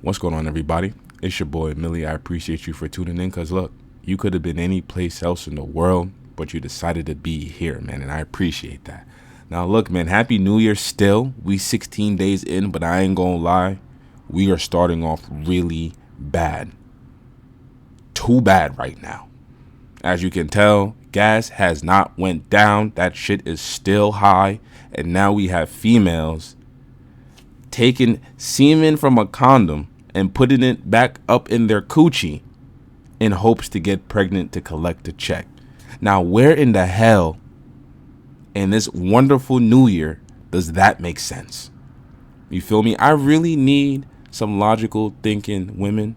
What's going on, everybody? It's your boy Millie. I appreciate you for tuning in, because look, you could have been any place else in the world, but you decided to be here, man, and I appreciate that. Now look, man, happy new year still. We 16 days in, but I ain't gonna lie, we are starting off really bad. Too bad right now. As you can tell, gas has not went down. That shit is still high, and now we have females taking semen from a condom and putting it back up in their coochie in hopes to get pregnant to collect a check. Now, where in the hell in this wonderful new year does that make sense? You feel me? I really need some logical thinking women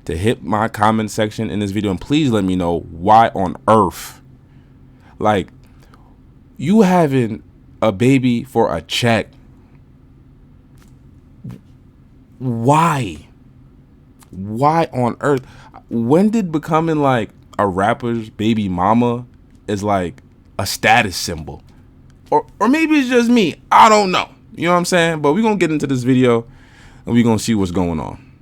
to hit my comment section in this video, and please let me know why on earth, like, you having a baby for a check. Why on earth? When did becoming like a rapper's baby mama is like a status symbol? Or maybe it's just me. I don't know. You know what I'm saying? But we're going to get into this video and we're going to see what's going on.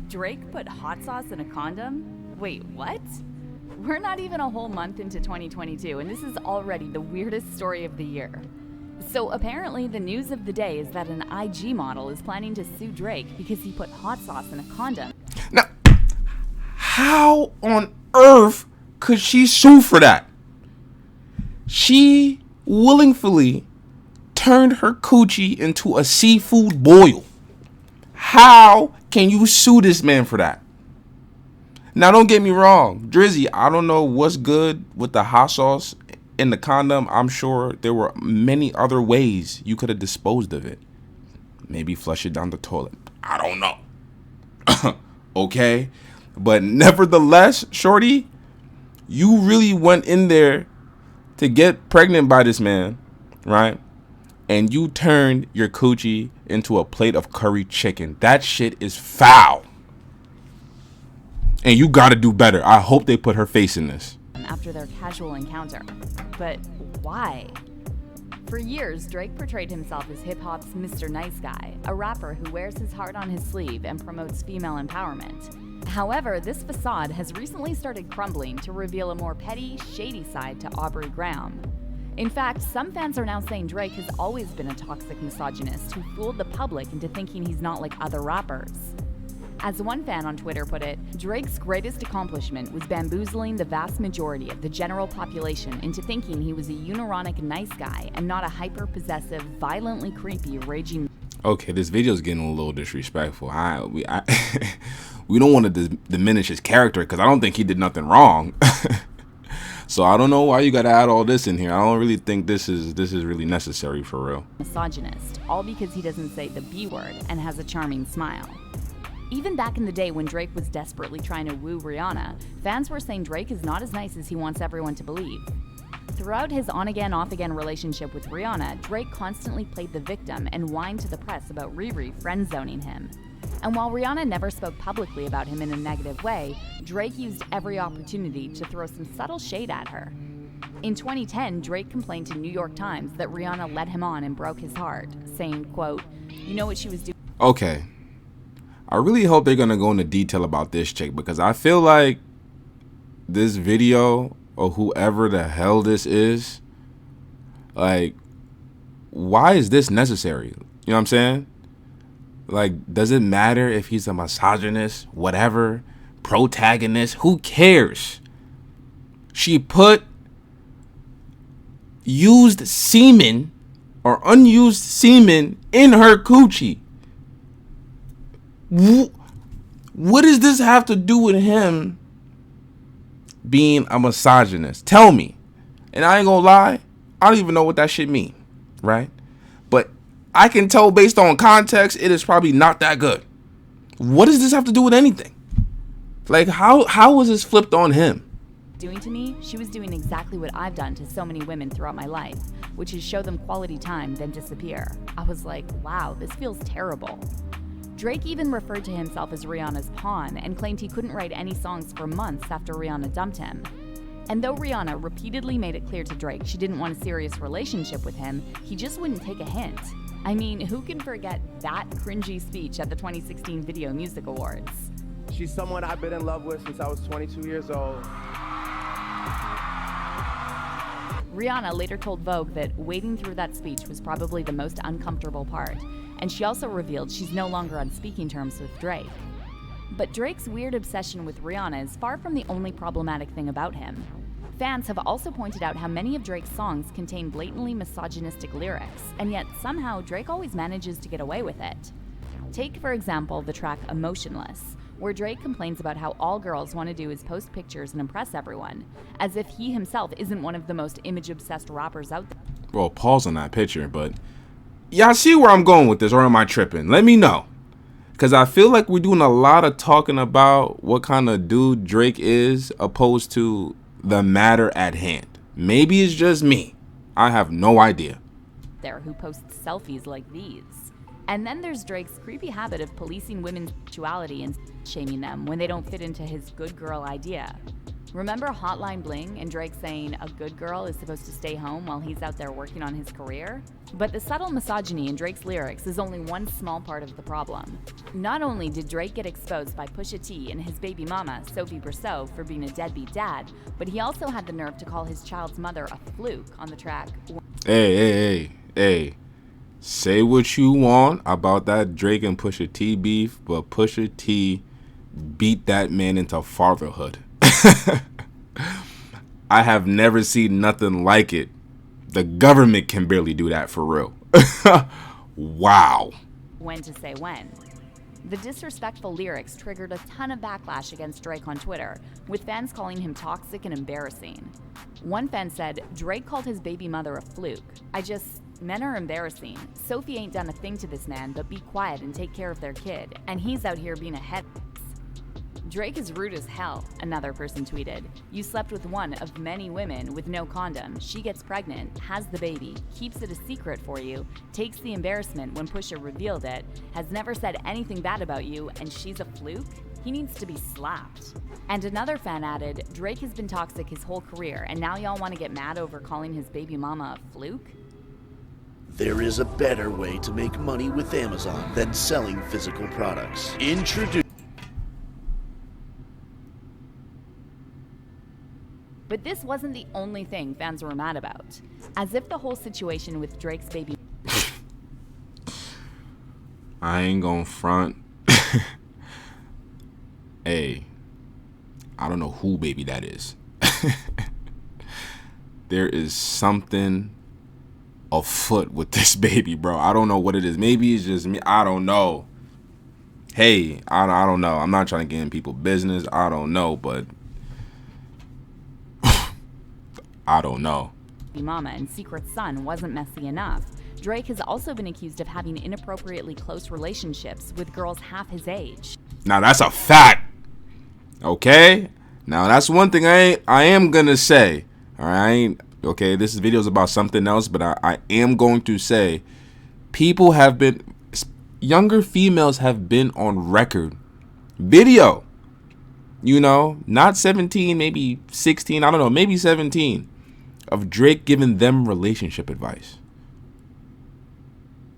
Drake put hot sauce in a condom? Wait, what? We're not even a whole month into 2022, and this is already the weirdest story of the year. So apparently the news of the day is that an IG model is planning to sue Drake because he put hot sauce in a condom. Now, how on earth could she sue for that? She willingly turned her coochie into a seafood boil. How can you sue this man for that? Now, don't get me wrong, Drizzy, I don't know what's good with the hot sauce in the condom. I'm sure there were many other ways you could have disposed of it. Maybe flush it down the toilet. I don't know. Okay. But nevertheless, shorty, you really went in there to get pregnant by this man, right? And you turned your coochie into a plate of curry chicken. That shit is foul. And you got to do better. I hope they put her face in this. After their casual encounter. But why? For years, Drake portrayed himself as hip-hop's Mr. Nice Guy, a rapper who wears his heart on his sleeve and promotes female empowerment. However, this facade has recently started crumbling to reveal a more petty, shady side to Aubrey Graham. In fact, some fans are now saying Drake has always been a toxic misogynist who fooled the public into thinking he's not like other rappers. As one fan on Twitter put it, Drake's greatest accomplishment was bamboozling the vast majority of the general population into thinking he was a unironic nice guy and not a hyper-possessive, violently creepy, raging... Okay, this video is getting a little disrespectful. We don't want to diminish his character, because I don't think he did nothing wrong. So I don't know why you got to add all this in here. I don't really think this is really necessary for real. Misogynist, all because he doesn't say the B word and has a charming smile. Even back in the day when Drake was desperately trying to woo Rihanna, fans were saying Drake is not as nice as he wants everyone to believe. Throughout his on-again, off-again relationship with Rihanna, Drake constantly played the victim and whined to the press about Riri friend-zoning him. And while Rihanna never spoke publicly about him in a negative way, Drake used every opportunity to throw some subtle shade at her. In 2010, Drake complained to New York Times that Rihanna led him on and broke his heart, saying, quote, "You know what she was doing." Okay. I really hope they're going to go into detail about this chick, because I feel like this video, or whoever the hell this is, like, why is this necessary? You know what I'm saying? Like, does it matter if he's a misogynist, whatever, protagonist? Who cares? She put used semen or unused semen in her coochie. What does this have to do with him being a misogynist? Tell me. And I ain't gonna lie, I don't even know what that shit mean, right? But I can tell based on context, it is probably not that good. What does this have to do with anything? Like, how was this flipped on him? Doing to me, she was doing exactly what I've done to so many women throughout my life, which is show them quality time, then disappear. I was like, wow, this feels terrible. Drake even referred to himself as Rihanna's pawn and claimed he couldn't write any songs for months after Rihanna dumped him. And though Rihanna repeatedly made it clear to Drake she didn't want a serious relationship with him, he just wouldn't take a hint. I mean, who can forget that cringy speech at the 2016 Video Music Awards? She's someone I've been in love with since I was 22 years old. Rihanna later told Vogue that wading through that speech was probably the most uncomfortable part, and she also revealed she's no longer on speaking terms with Drake. But Drake's weird obsession with Rihanna is far from the only problematic thing about him. Fans have also pointed out how many of Drake's songs contain blatantly misogynistic lyrics, and yet somehow Drake always manages to get away with it. Take, for example, the track Emotionless, where Drake complains about how all girls want to do is post pictures and impress everyone, as if he himself isn't one of the most image-obsessed rappers out there. Well, pause on that picture, but y'all see where I'm going with this, or am I tripping? Let me know. Because I feel like we're doing a lot of talking about what kind of dude Drake is, opposed to the matter at hand. Maybe it's just me. I have no idea. There who posts selfies like these. And then there's Drake's creepy habit of policing women's sexuality and shaming them when they don't fit into his good girl idea. Remember Hotline Bling and Drake saying a good girl is supposed to stay home while he's out there working on his career? But the subtle misogyny in Drake's lyrics is only one small part of the problem. Not only did Drake get exposed by Pusha T and his baby mama, Sophie Brousseau, for being a deadbeat dad, but he also had the nerve to call his child's mother a fluke on the track. Hey. Say what you want about that Drake and Pusha T beef, but Pusha T beat that man into fatherhood. I have never seen nothing like it. The government can barely do that for real. Wow. When to say when. The disrespectful lyrics triggered a ton of backlash against Drake on Twitter, with fans calling him toxic and embarrassing. One fan said, Drake called his baby mother a fluke. Men are embarrassing. Sophie ain't done a thing to this man, but be quiet and take care of their kid. And he's out here being a head. Drake is rude as hell, another person tweeted. You slept with one of many women with no condom. She gets pregnant, has the baby, keeps it a secret for you, takes the embarrassment when Pusha revealed it, has never said anything bad about you, and she's a fluke? He needs to be slapped. And another fan added, Drake has been toxic his whole career, and now y'all want to get mad over calling his baby mama a fluke? There is a better way to make money with Amazon than selling physical products. But this wasn't the only thing fans were mad about. As if the whole situation with Drake's baby... I ain't gonna front. Hey, I don't know who baby that is. There is something afoot with this baby, bro. I don't know what it is. Maybe it's just me. I don't know. Hey, I don't know. I'm not trying to get in people's business. I don't know, but I don't know. Mama and secret son wasn't messy enough. Drake has also been accused of having inappropriately close relationships with girls half his age. Now that's a fact. Okay? Now that's one thing I am gonna say. All right? Okay, this video is about something else, but I am going to say younger females have been on record video, not 17, maybe 16, I don't know, maybe 17, of Drake giving them relationship advice.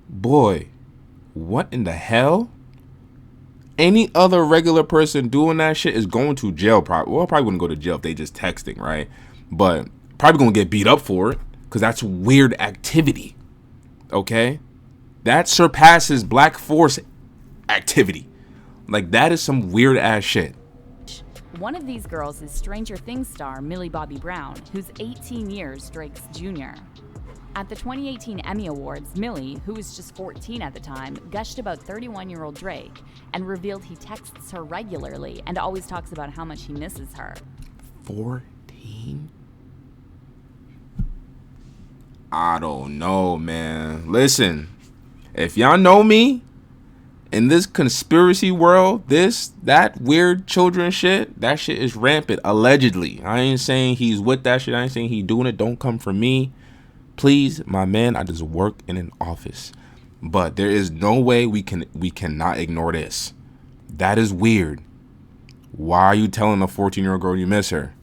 Boy, what in the hell? Any other regular person doing that shit is going to jail. Probably wouldn't go to jail if they just texting, right? But probably gonna get beat up for it, because that's weird activity. Okay? That surpasses Black Force activity. Like, that is some weird ass shit. One of these girls is Stranger Things star Millie Bobby Brown, who's 18 years Drake's junior. At the 2018 Emmy Awards, Millie, who was just 14 at the time, gushed about 31-year-old Drake and revealed he texts her regularly and always talks about how much he misses her. 14? I don't know, man. Listen, if y'all know me, in this conspiracy world, that weird children shit, that shit is rampant, allegedly. I ain't saying he's with that shit. I ain't saying he doing it. Don't come for me. Please, my man, I just work in an office. But there is no way we cannot ignore this. That is weird. Why are you telling a 14-year-old girl you miss her?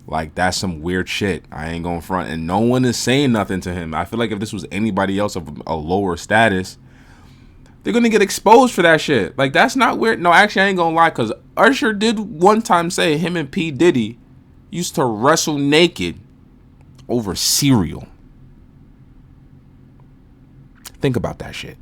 Like, that's some weird shit. I ain't gonna front. And no one is saying nothing to him. I feel like if this was anybody else of a lower status, they're gonna get exposed for that shit. Like, that's not weird. No, actually, I ain't gonna lie, because Usher did one time say him and P. Diddy used to wrestle naked over cereal. Think about that shit.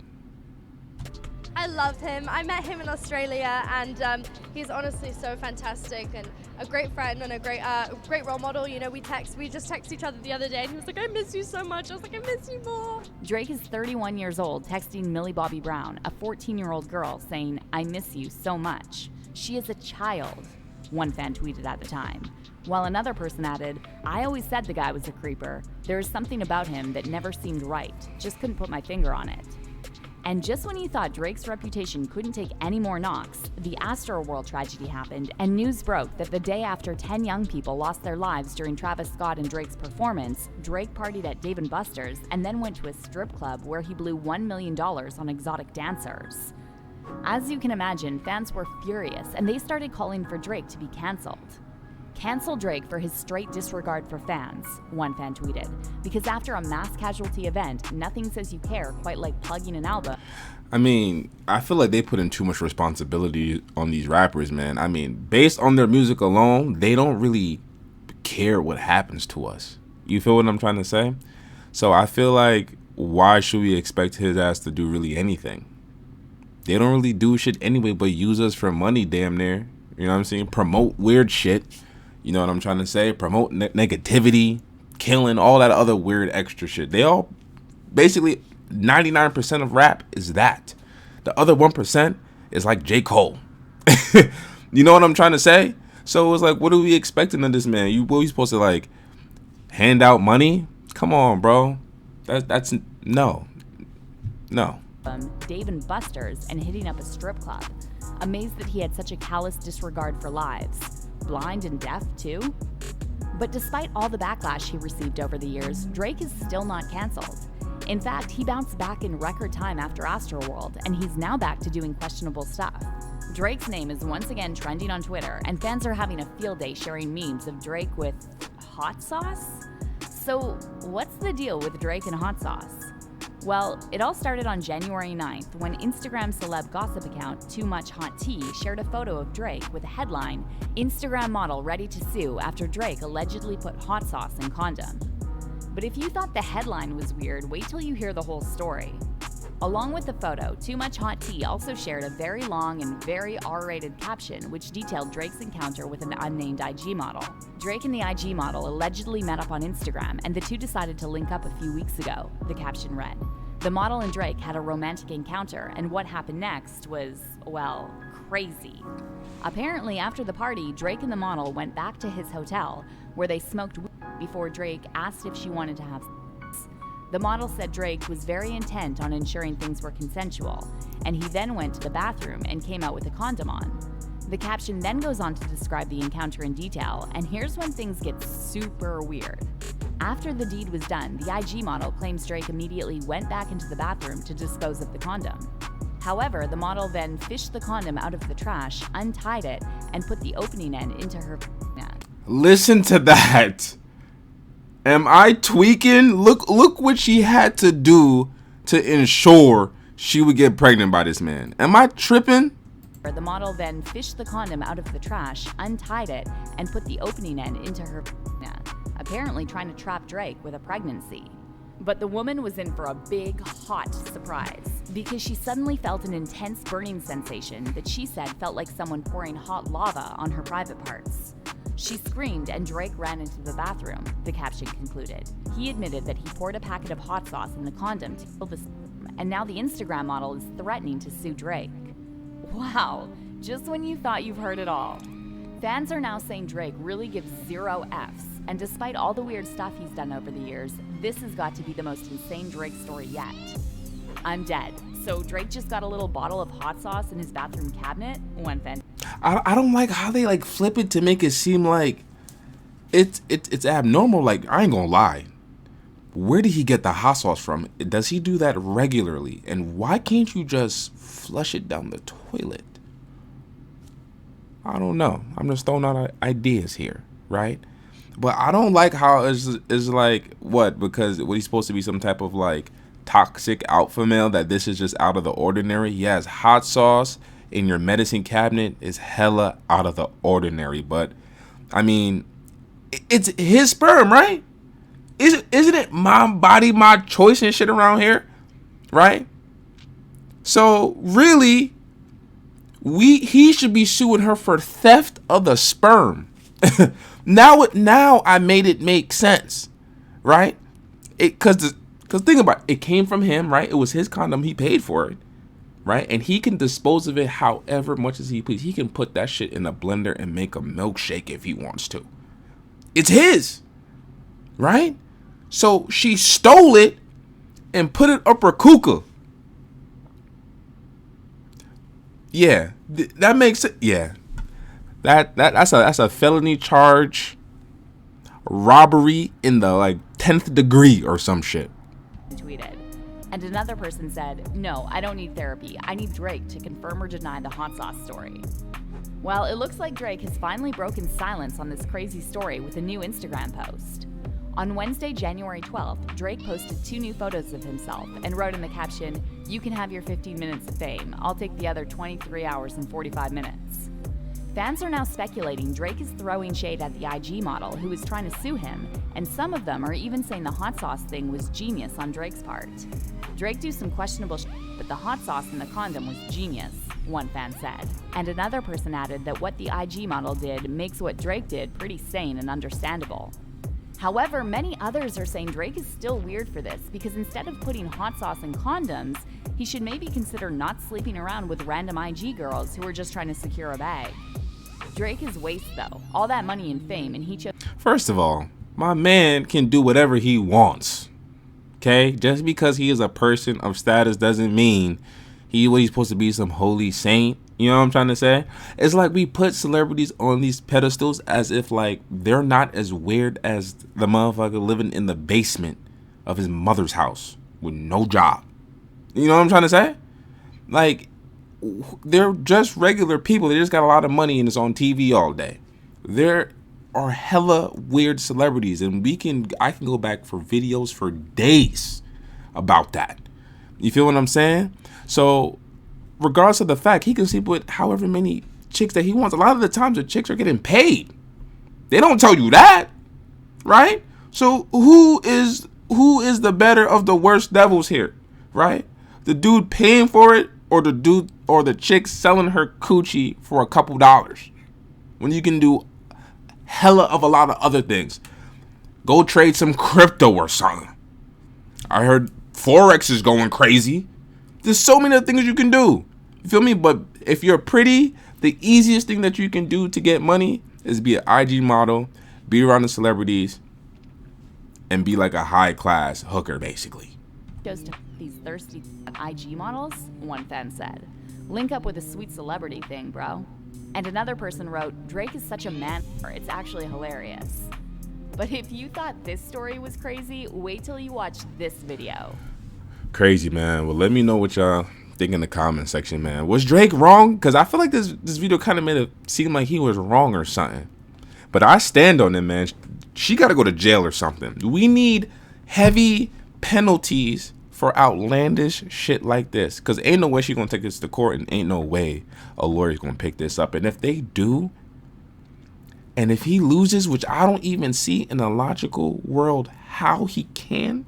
I loved him. I met him in Australia, and he's honestly so fantastic and a great friend and a great role model. You know, we just texted each other the other day, and he was like, "I miss you so much." I was like, "I miss you more." Drake is 31 years old, texting Millie Bobby Brown, a 14-year-old girl, saying, "I miss you so much. She is a child," one fan tweeted at the time. While another person added, "I always said the guy was a creeper. There is something about him that never seemed right. Just couldn't put my finger on it." And just when you thought Drake's reputation couldn't take any more knocks, the Astroworld tragedy happened, and news broke that the day after 10 young people lost their lives during Travis Scott and Drake's performance, Drake partied at Dave & Buster's and then went to a strip club where he blew $1 million on exotic dancers. As you can imagine, fans were furious, and they started calling for Drake to be canceled. "Cancel Drake for his straight disregard for fans," one fan tweeted, because after a mass casualty event, nothing says you care quite like plugging an album. I mean, I feel like they put in too much responsibility on these rappers, man. I mean, based on their music alone, they don't really care what happens to us. You feel what I'm trying to say? So I feel like, why should we expect his ass to do really anything? They don't really do shit anyway but use us for money, damn near. You know what I'm saying? Promote weird shit. You know what I'm trying to say? Promote negativity, killing, all that other weird extra shit. They all, basically, 99% of rap is that. The other 1% is like J. Cole. You know what I'm trying to say? So it was like, what are we expecting of this man? What are we supposed to, like, hand out money? Come on, bro. That's no. Dave & Buster's and hitting up a strip club. Amazed that he had such a callous disregard for lives. Blind and deaf too? But despite all the backlash he received over the years, Drake is still not canceled. In fact, he bounced back in record time after Astroworld, and he's now back to doing questionable stuff. Drake's name is once again trending on Twitter, and fans are having a field day sharing memes of Drake with hot sauce? So what's the deal with Drake and hot sauce? Well, it all started on January 9th when Instagram celeb gossip account Too Much Hot Tea shared a photo of Drake with a headline, "Instagram model ready to sue after Drake allegedly put hot sauce in condom." But if you thought the headline was weird, wait till you hear the whole story. Along with the photo, Too Much Hot Tea also shared a very long and very R-rated caption which detailed Drake's encounter with an unnamed IG model. Drake and the IG model allegedly met up on Instagram, and the two decided to link up a few weeks ago, the caption read. The model and Drake had a romantic encounter, and what happened next was, well, crazy. Apparently, after the party, Drake and the model went back to his hotel, where they smoked weed before Drake asked if she wanted to have sex. The model said Drake was very intent on ensuring things were consensual, and he then went to the bathroom and came out with a condom on. The caption then goes on to describe the encounter in detail, and here's when things get super weird. After the deed was done, the IG model claims Drake immediately went back into the bathroom to dispose of the condom. However, the model then fished the condom out of the trash, untied it, and put the opening end into her vagina. Listen to that. Am I tweaking? Look what she had to do to ensure she would get pregnant by this man. Am I tripping? The model then fished the condom out of the trash, untied it, and put the opening end into her vagina, apparently trying to trap Drake with a pregnancy. But the woman was in for a big, hot surprise, because she suddenly felt an intense burning sensation that she said felt like someone pouring hot lava on her private parts. She screamed and Drake ran into the bathroom, the caption concluded. He admitted that he poured a packet of hot sauce in the condom to kill the sperm, and now the Instagram model is threatening to sue Drake. Wow, just when you thought you've heard it all. Fans are now saying Drake really gives 0 Fs, and despite all the weird stuff he's done over the years, this has got to be the most insane Drake story yet. I'm dead. So Drake just got a little bottle of hot sauce in his bathroom cabinet? One fan. I don't like how they like flip it to make it seem like it's abnormal. Like, I ain't gonna lie. Where did he get the hot sauce from? Does he do that regularly? And why can't you just flush it down the toilet? I don't know. I'm just throwing out ideas here, right? But I don't like how it's like, what, because what he's supposed to be some type of like toxic alpha male, that this is just out of the ordinary. Yes, hot sauce in your medicine cabinet is hella out of the ordinary. But I mean, it's his sperm, right? Isn't it my body, my choice and shit around here, right? So really, he should be suing her for theft of the sperm. Now I made it make sense, right? Because think about it, it came from him, right? It was his condom, he paid for it, right? And he can dispose of it however much as he please. He can put that shit in a blender and make a milkshake if he wants to. It's his, right? So she stole it and put it up her kuka. Yeah, that makes it. Yeah, that's a felony charge, robbery in the like 10th degree or some shit. Tweeted. And another person said, "No, I don't need therapy. I need Drake to confirm or deny the hot sauce story." Well, it looks like Drake has finally broken silence on this crazy story with a new Instagram post. On Wednesday, January 12th, Drake posted 2 new photos of himself and wrote in the caption, "You can have your 15 minutes of fame. I'll take the other 23 hours and 45 minutes. Fans are now speculating Drake is throwing shade at the IG model who is trying to sue him, and some of them are even saying the hot sauce thing was genius on Drake's part. Drake do some questionable shit, but the hot sauce in the condom was genius, one fan said. And another person added that what the IG model did makes what Drake did pretty sane and understandable. However, many others are saying Drake is still weird for this because instead of putting hot sauce in condoms, he should maybe consider not sleeping around with random IG girls who are just trying to secure a bag. Drake is waste though, all that money and fame, and he chose. First of all, my man can do whatever he wants. Okay? Just because he is a person of status doesn't mean he's supposed to be some holy saint. You know what I'm trying to say? It's like we put celebrities on these pedestals as if like they're not as weird as the motherfucker living in the basement of his mother's house with no job. You know what I'm trying to say? Like, they're just regular people. They just got a lot of money and it's on TV all day. There are hella weird celebrities, and I can go back for videos for days about that. You feel what I'm saying? So regardless of the fact, he can sleep with however many chicks that he wants. A lot of the times the chicks are getting paid. They don't tell you that, right? So who is the better of the worst devils here, right? The dude paying for it, or the chick selling her coochie for a couple dollars, when you can do hella of a lot of other things. Go trade some crypto or something. I heard Forex is going crazy. There's so many other things you can do. You feel me? But if you're pretty, the easiest thing that you can do to get money is be an IG model, be around the celebrities, and be like a high class hooker, basically. Goes to these thirsty IG models, one fan said. Link up with a sweet celebrity thing, bro. And another person wrote, Drake is such a man, it's actually hilarious. But if you thought this story was crazy, wait till you watch this video. Crazy, man. Well, let me know what y'all think in the comment section, man. Was Drake wrong? Because I feel like this video kind of made it seem like he was wrong or something. But I stand on it, man. She got to go to jail or something. We need heavy penalties for outlandish shit like this. Because ain't no way she going to take this to court, and ain't no way a lawyer's going to pick this up. And if they do, and if he loses, which I don't even see in a logical world how he can,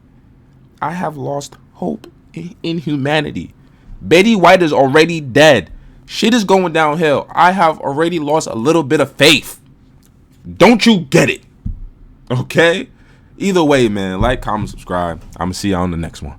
I have lost hope in humanity. Betty White is already dead. Shit is going downhill. I have already lost a little bit of faith. Don't you get it? Okay? Either way, man, like, comment, subscribe. I'm going to see y'all on the next one.